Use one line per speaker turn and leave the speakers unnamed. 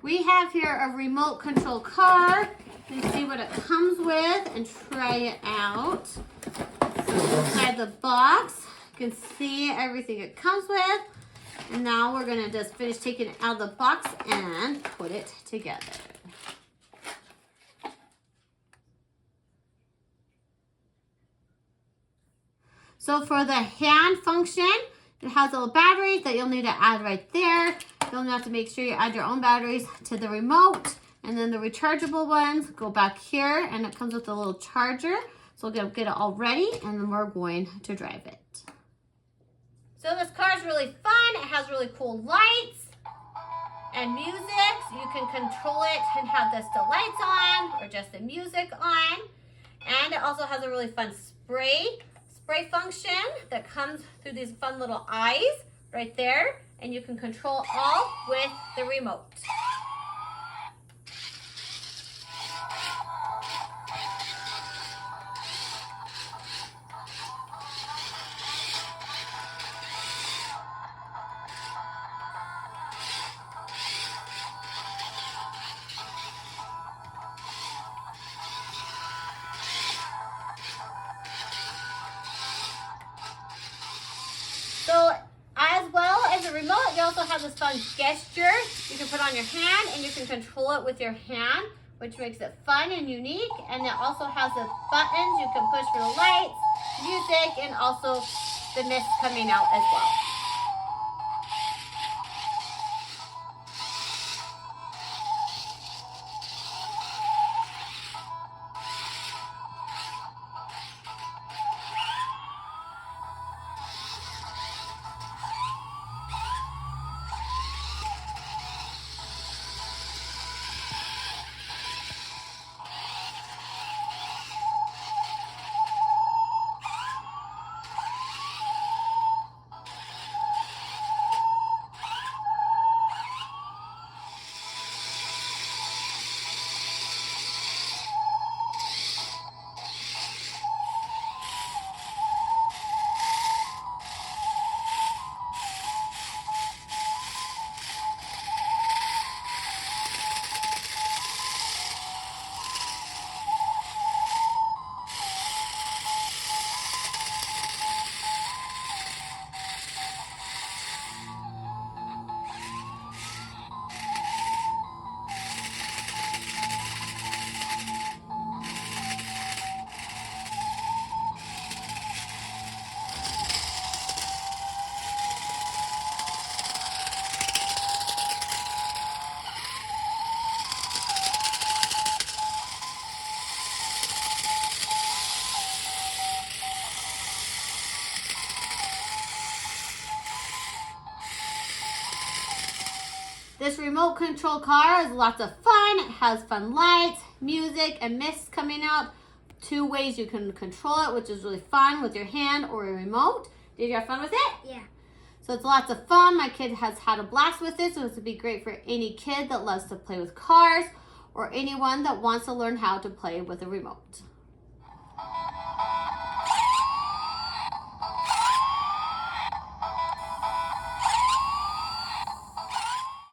We have here a remote control car. You can see what it comes with and try it out. So inside the box, you can see everything it comes with. And now we're gonna just finish taking it out of the box and put it together. So for the hand function, it has little batteries that you'll need to add right there. You'll have to make sure you add your own batteries to the remote. And then the rechargeable ones go back here, and it comes with a little charger. So we'll get it all ready, and then we're going to drive it. So this car is really fun. It has really cool lights and music. So you can control it and have just the lights on or just the music on. And it also has a really fun spray function that comes through these fun little eyes right there. And you can control all with the remote. So as well as the remote, you also have this fun gesture you can put on your hand, and you can control it with your hand, which makes it fun and unique. And it also has the buttons you can push for the lights, music, and also the mist coming out as well. This remote control car is lots of fun. It has fun lights, music, and mist coming out. 2 ways you can control it, which is really fun with your hand or a remote. Did you have fun with it?
Yeah.
So it's lots of fun. My kid has had a blast with it, so this would be great for any kid that loves to play with cars or anyone that wants to learn how to play with a remote.